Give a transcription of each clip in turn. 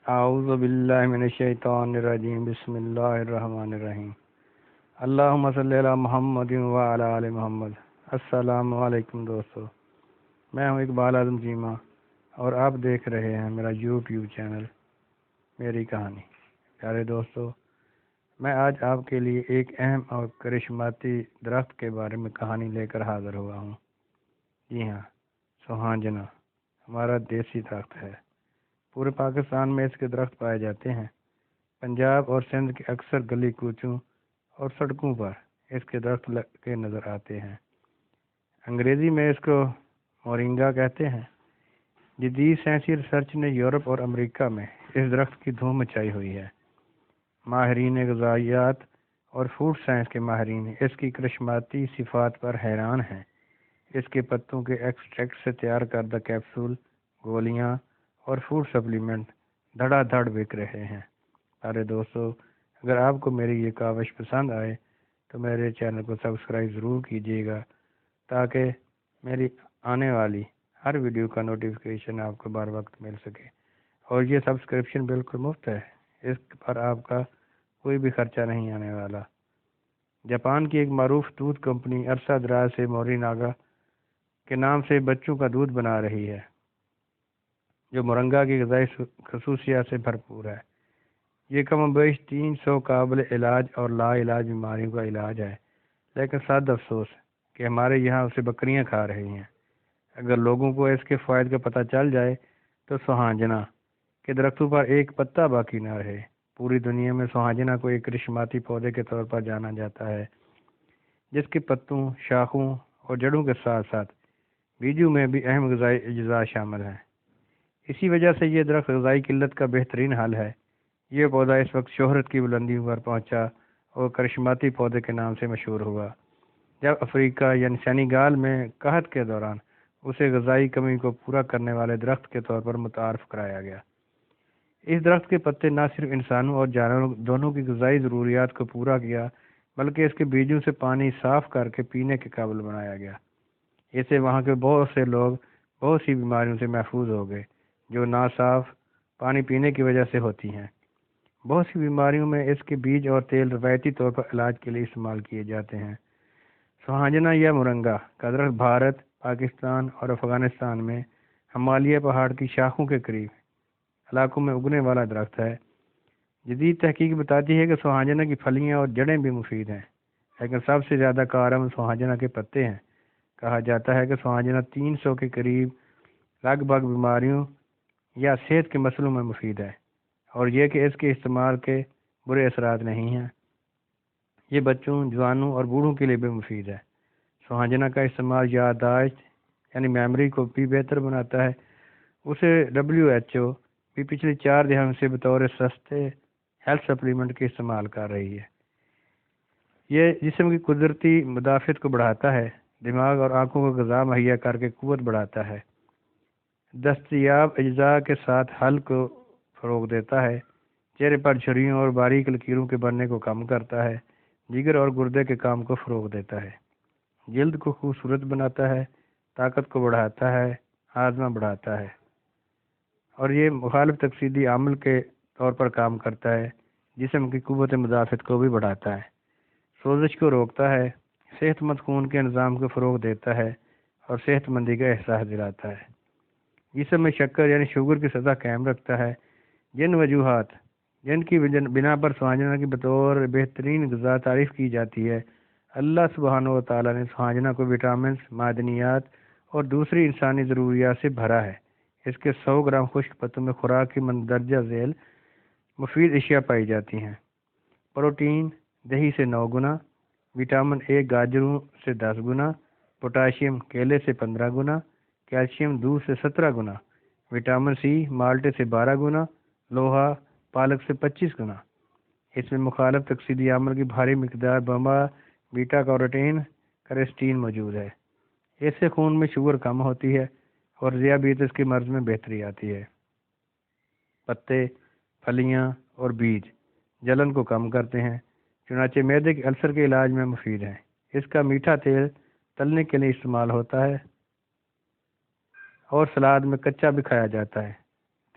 اعوذ باللہ من الشیطان الرجیم بسم اللہ الرحمن الرحیم اللہم صلی علی محمد وعلی آل محمد۔ السلام علیکم دوستو، میں ہوں اقبال اعظم چیمہ اور آپ دیکھ رہے ہیں میرا یوٹیوب چینل میری کہانی۔ پیارے دوستو، میں آج آپ کے لیے ایک اہم اور کرشماتی درخت کے بارے میں کہانی لے کر حاضر ہوا ہوں۔ جی ہاں، سوہانجنا ہمارا دیسی درخت ہے۔ پورے پاکستان میں اس کے درخت پائے جاتے ہیں۔ پنجاب اور سندھ کے اکثر گلی کوچوں اور سڑکوں پر اس کے درخت کے نظر آتے ہیں۔ انگریزی میں اس کو مورنگا کہتے ہیں۔ جدید سائنسی ریسرچ نے یورپ اور امریکہ میں اس درخت کی دھوم مچائی ہوئی ہے۔ ماہرین غذائیات اور فوڈ سائنس کے ماہرین اس کی کرشماتی صفات پر حیران ہیں۔ اس کے پتوں کے ایکسٹریکٹ سے تیار کردہ کیپسول، گولیاں اور فوڈ سپلیمنٹ دھڑا دھڑ بک رہے ہیں۔ سارے دوستو، اگر آپ کو میری یہ کاوش پسند آئے تو میرے چینل کو سبسکرائب ضرور کیجیے گا تاکہ میری آنے والی ہر ویڈیو کا نوٹیفیکیشن آپ کو بر وقت مل سکے۔ اور یہ سبسکرپشن بالکل مفت ہے، اس پر آپ کا کوئی بھی خرچہ نہیں آنے والا۔ جاپان کی ایک معروف دودھ کمپنی عرصہ دراز سے مورینگا کے نام سے بچوں کا دودھ بنا رہی ہے، جو مورنگا کی غذائی خصوصیات سے بھرپور ہے۔ یہ کم و بیش 300 قابل علاج اور لا علاج بیماریوں کا علاج ہے، لیکن سعد افسوس کہ ہمارے یہاں اسے بکریاں کھا رہی ہیں۔ اگر لوگوں کو اس کے فوائد کا پتہ چل جائے تو سوہانجنا کے درختوں پر ایک پتا باقی نہ رہے۔ پوری دنیا میں سوہانجنا کو ایک کرشماتی پودے کے طور پر جانا جاتا ہے، جس کے پتوں، شاخوں اور جڑوں کے ساتھ ساتھ بیجوں میں بھی اہم غذائی اجزاء شامل ہیں۔ اسی وجہ سے یہ درخت غذائی قلت کا بہترین حل ہے۔ یہ پودا اس وقت شہرت کی بلندیوں پر پہنچا اور کرشماتی پودے کے نام سے مشہور ہوا جب افریقہ یعنی سینیگال میں قحط کے دوران اسے غذائی کمی کو پورا کرنے والے درخت کے طور پر متعارف کرایا گیا۔ اس درخت کے پتے نہ صرف انسانوں اور جانوروں دونوں کی غذائی ضروریات کو پورا کیا، بلکہ اس کے بیجوں سے پانی صاف کر کے پینے کے قابل بنایا گیا۔ اس سے وہاں کے بہت سے لوگ بہت سی بیماریوں سے محفوظ ہو گئے جو ناصاف پانی پینے کی وجہ سے ہوتی ہیں۔ بہت سی بیماریوں میں اس کے بیج اور تیل روایتی طور پر علاج کے لیے استعمال کیے جاتے ہیں۔ سوہانجنا یا مورنگا کا درخت بھارت، پاکستان اور افغانستان میں ہمالیہ پہاڑ کی شاخوں کے قریب علاقوں میں اگنے والا درخت ہے۔ جدید تحقیق بتاتی ہے کہ سوہانجنا کی پھلیاں اور جڑیں بھی مفید ہیں، لیکن سب سے زیادہ کارآمد سوہانجنا کے پتے ہیں۔ کہا جاتا ہے کہ سوہانجنا 300 کے قریب لگ بھگ بیماریوں یا صحت کے مسئلوں میں مفید ہے، اور یہ کہ اس کے استعمال کے برے اثرات نہیں ہیں۔ یہ بچوں، جوانوں اور بوڑھوں کے لیے بھی مفید ہے۔ سوہانجنا کا استعمال یادداشت یعنی میموری کو بھی بہتر بناتا ہے۔ اسے WHO بھی پچھلی 4 دہائیوں سے بطور سستے ہیلتھ سپلیمنٹ کے استعمال کر رہی ہے۔ یہ جسم کی قدرتی مدافعت کو بڑھاتا ہے، دماغ اور آنکھوں کو غذا مہیا کر کے قوت بڑھاتا ہے، دستیاب اجزاء کے ساتھ حل کو فروغ دیتا ہے، چہرے پر جھریوں اور باریک لکیروں کے بننے کو کم کرتا ہے، جگر اور گردے کے کام کو فروغ دیتا ہے، جلد کو خوبصورت بناتا ہے، طاقت کو بڑھاتا ہے، ہاضمہ بڑھاتا ہے، اور یہ مخالف تکسیدی عامل کے طور پر کام کرتا ہے، جسم کی قوت مدافعت کو بھی بڑھاتا ہے، سوزش کو روکتا ہے، صحت مند خون کے نظام کو فروغ دیتا ہے اور صحت مندی کا احساس دلاتا ہے، جسم میں شکر یعنی شوگر کی سطح قائم رکھتا ہے۔ جن وجوہات جن کی بنا پر سوہانجنا کی بطور بہترین غذا تعریف کی جاتی ہے، اللہ سبحانہ و تعالیٰ نے سوہانجنا کو وٹامنز، معدنیات اور دوسری انسانی ضروریات سے بھرا ہے۔ اس کے 100 گرام خشک پتوں میں خوراک کی مندرجہ ذیل مفید اشیاء پائی جاتی ہیں: پروٹین دہی سے 9 گنا، وٹامن اے گاجروں سے 10 گنا، پوٹاشیم کیلے سے 15 گنا، کیلشیم دودھ سے 17 گنا، وٹامن سی مالٹے سے 12 گنا، لوہا پالک سے 25 گنا۔ اس میں مخالف تکسیدی عامل کی بھاری مقدار بما بیٹا کیروٹین کرسٹین موجود ہے۔ اس سے خون میں شوگر کم ہوتی ہے اور ذیابیطس کے مرض میں بہتری آتی ہے۔ پتے، پھلیاں اور بیج جلن کو کم کرتے ہیں، چنانچہ معدے کے السر کے علاج میں مفید ہیں۔ اس کا میٹھا تیل تلنے کے لیے استعمال ہوتا ہے اور سلاد میں کچا بھی کھایا جاتا ہے۔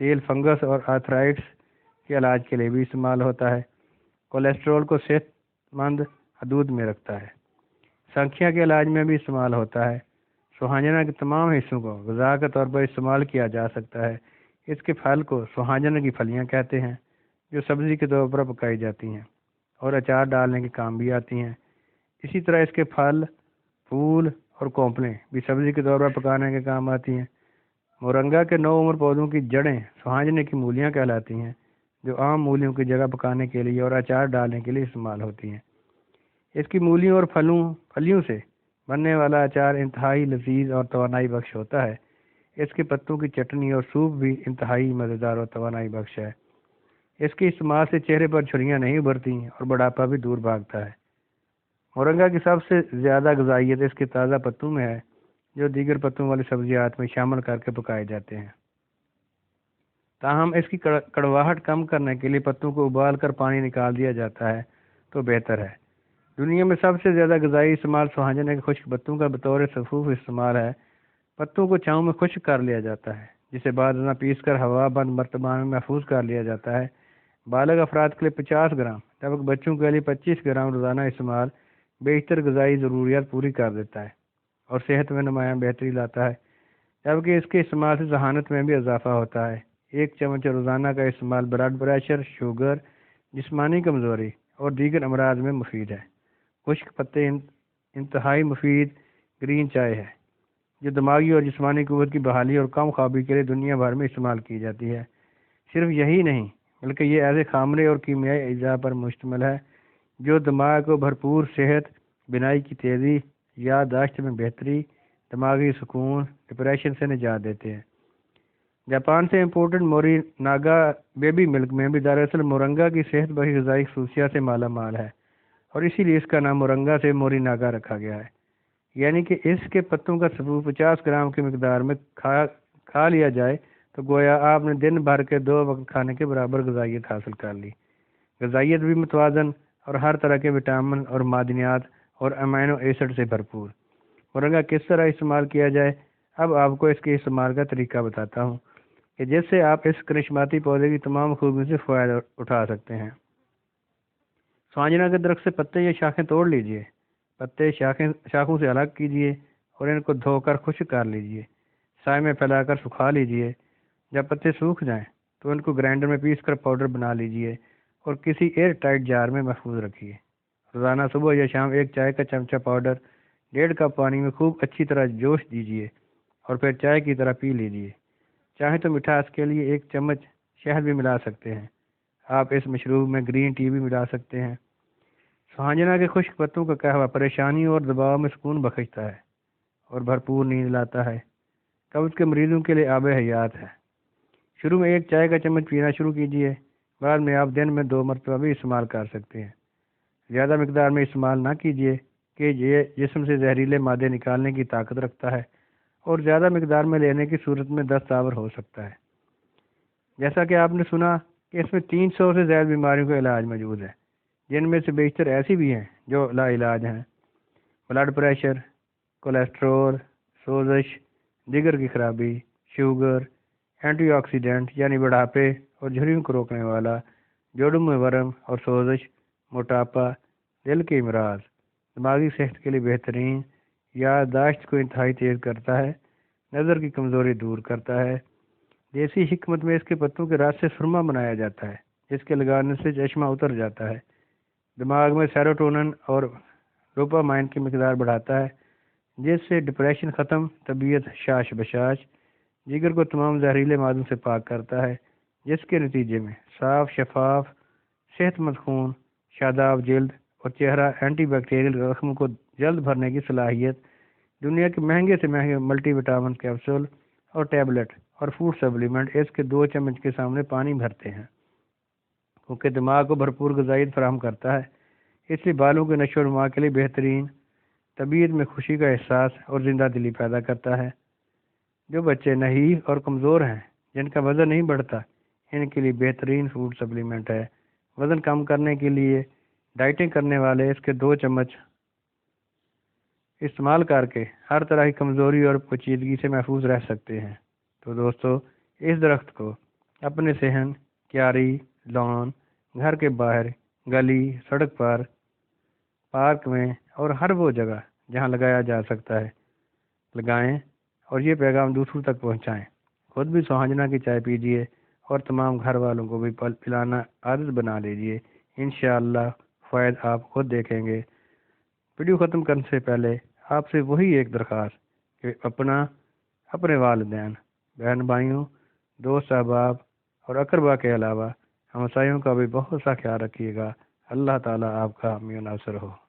تیل فنگس اور آرتھرائٹس کے علاج کے لیے بھی استعمال ہوتا ہے۔ کولیسٹرول کو صحت مند حدود میں رکھتا ہے۔ سنکھیا کے علاج میں بھی استعمال ہوتا ہے۔ سوہانجنا کے تمام حصوں کو غذا کے طور پر استعمال کیا جا سکتا ہے۔ اس کے پھل کو سوہانجنا کی پھلیاں کہتے ہیں، جو سبزی کے طور پر پکائی جاتی ہیں اور اچار ڈالنے کے کام بھی آتی ہیں۔ اسی طرح اس کے پھل، پھول اور کونپلیں بھی سبزی کے طور پر پکانے کے کام آتی ہیں۔ مورنگا کے نو عمر پودوں کی جڑیں سوہانجنے کی مولیاں کہلاتی ہیں، جو عام مولیوں کی جگہ پکانے کے لیے اور اچار ڈالنے کے لیے استعمال ہوتی ہیں۔ اس کی مولیوں اور پھلیوں سے بننے والا اچار انتہائی لذیذ اور توانائی بخش ہوتا ہے۔ اس کے پتوں کی چٹنی اور سوپ بھی انتہائی مزیدار اور توانائی بخش ہے۔ اس کے استعمال سے چہرے پر جھریاں نہیں ابھرتی اور بڑھاپا بھی دور بھاگتا ہے۔ مورنگا کی سب سے زیادہ غذائیت اس کے تازہ پتوں میں ہے، جو دیگر پتوں والی سبزیات میں شامل کر کے پکائے جاتے ہیں۔ تاہم اس کی کڑواہٹ کم کرنے کے لیے پتوں کو ابال کر پانی نکال دیا جاتا ہے تو بہتر ہے۔ دنیا میں سب سے زیادہ غذائی استعمال سوہانجنے کے خشک پتوں کا بطور سفوف استعمال ہے۔ پتوں کو چھاؤں میں خشک کر لیا جاتا ہے، جسے بعد ازاں پیس کر ہوا بند مرتبہ میں محفوظ کر لیا جاتا ہے۔ بالغ افراد کے لیے 50 گرام جبکہ بچوں کے لیے 25 گرام روزانہ استعمال بیشتر غذائی ضروریات پوری کر دیتا ہے اور صحت میں نمایاں بہتری لاتا ہے، جبکہ اس کے استعمال سے ذہانت میں بھی اضافہ ہوتا ہے۔ 1 چمچ روزانہ کا استعمال بلڈ پریشر، شوگر، جسمانی کمزوری اور دیگر امراض میں مفید ہے۔ خشک پتے انتہائی مفید گرین چائے ہے، جو دماغی اور جسمانی قوت کی بحالی اور کم خوابی کے لیے دنیا بھر میں استعمال کی جاتی ہے۔ صرف یہی نہیں بلکہ یہ ایسے خامرے اور کیمیائی اجزاء پر مشتمل ہے جو دماغ کو بھرپور صحت، بینائی کی تیزی، یادداشت میں بہتری، دماغی سکون، ڈپریشن سے نجات دیتے ہیں۔ جاپان سے امپورٹڈ موری ناگا بیبی ملک میں بھی دراصل مورنگا کی صحت بخش غذائی خصوصیات سے مالا مال ہے، اور اسی لیے اس کا نام مورنگا سے موری ناگا رکھا گیا ہے، یعنی کہ اس کے پتوں کا سبوت 50 گرام کی مقدار میں کھا لیا جائے تو گویا آپ نے دن بھر کے 2 وقت کھانے کے برابر غذائیت حاصل کر لی۔ غذائیت بھی متوازن اور ہر طرح کے وٹامن اور معدنیات اور امینو ایسڈ سے بھرپور۔ مورنگا کس طرح استعمال کیا جائے؟ اب آپ کو اس کے استعمال کا طریقہ بتاتا ہوں کہ جس سے آپ اس کرشماتی پودے کی تمام خوبیوں سے فائدہ اٹھا سکتے ہیں۔ سوہانجنا کے درخت سے پتے یا شاخیں توڑ لیجئے۔ پتے شاخوں سے الگ کیجئے اور ان کو دھو کر خشک کر لیجئے۔ سائے میں پھیلا کر سکھا لیجئے۔ جب پتے سوکھ جائیں تو ان کو گرائنڈر میں پیس کر پاؤڈر بنا لیجئے اور کسی ایئر ٹائٹ جار میں محفوظ رکھیے۔ روزانہ صبح یا شام 1 چائے کا چمچہ پاؤڈر 1.5 کپ پانی میں خوب اچھی طرح جوش دیجئے اور پھر چائے کی طرح پی لیجئے۔ چاہیں تو مٹھاس کے لیے 1 چمچ شہد بھی ملا سکتے ہیں۔ آپ اس مشروب میں گرین ٹی بھی ملا سکتے ہیں۔ سوہانجنا کے خشک پتوں کا قہوہ پریشانی اور دباؤ میں سکون بخشتا ہے اور بھرپور نیند لاتا ہے۔ قبض کے مریضوں کے لیے آب حیات ہے۔ شروع میں 1 چائے کا چمچ پینا شروع کیجئے، بعد میں آپ دن میں 2 مرتبہ بھی استعمال کر سکتے ہیں۔ زیادہ مقدار میں استعمال نہ کیجیے کہ یہ جسم سے زہریلے مادے نکالنے کی طاقت رکھتا ہے اور زیادہ مقدار میں لینے کی صورت میں دست آور ہو سکتا ہے۔ جیسا کہ آپ نے سنا کہ اس میں 300 سے زیادہ بیماریوں کا علاج موجود ہے، جن میں سے بیشتر ایسی بھی ہیں جو لا علاج ہیں۔ بلڈ پریشر، کولیسٹرول، سوزش، جگر کی خرابی، شوگر، اینٹی آکسیڈنٹ یعنی بڑھاپے اور جھریوں کو روکنے والا، جوڑوں میں ورم اور سوزش، موٹاپا، دل کے امراض، دماغی صحت کے لیے بہترین، یادداشت کو انتہائی تیز کرتا ہے، نظر کی کمزوری دور کرتا ہے۔ دیسی حکمت میں اس کے پتوں کے رس سے سرما بنایا جاتا ہے، جس کے لگانے سے چشمہ اتر جاتا ہے، دماغ میں سیروٹونن اور ڈوپامائن کی مقدار بڑھاتا ہے، جس سے ڈپریشن ختم، طبیعت شاش بشاش، جگر کو تمام زہریلے مادوں سے پاک کرتا ہے، جس کے نتیجے میں صاف شفاف صحت مند خون، شاداب جلد اور چہرہ، اینٹی بیکٹیریل زخم کو جلد بھرنے کی صلاحیت، دنیا کے مہنگے سے مہنگے ملٹی وٹامن کیپسول اور ٹیبلٹ اور فوڈ سپلیمنٹ اس کے 2 چمچ کے سامنے پانی بھرتے ہیں، کیونکہ دماغ کو بھرپور غذائیت فراہم کرتا ہے، اس لیے بالوں کے نشو و نما کے لیے بہترین، طبیعت میں خوشی کا احساس اور زندہ دلی پیدا کرتا ہے۔ جو بچے نحیف اور کمزور ہیں، جن کا وزن نہیں بڑھتا، ان کے لیے بہترین فوڈ سپلیمنٹ ہے۔ وزن کم کرنے کے لیے ڈائٹنگ کرنے والے اس کے 2 چمچ استعمال کر کے ہر طرح کی کمزوری اور پیچیدگی سے محفوظ رہ سکتے ہیں۔ تو دوستو، اس درخت کو اپنے صحن، کیاری لان، گھر کے باہر، گلی، سڑک پر، پارک میں اور ہر وہ جگہ جہاں لگایا جا سکتا ہے لگائیں اور یہ پیغام دوسروں تک پہنچائیں۔ خود بھی سوہانجنا کی چائے پیجیے اور تمام گھر والوں کو بھی پلانا عادت بنا لیجیے۔ انشاءاللہ فوائد آپ خود دیکھیں گے۔ ویڈیو ختم کرنے سے پہلے آپ سے وہی ایک درخواست کہ اپنے والدین، بہن بھائیوں، دوست احباب اور اقربا کے علاوہ ہمسایوں کا بھی بہت سا خیال رکھیے گا۔ اللہ تعالیٰ آپ کا حامی و ناصر ہو۔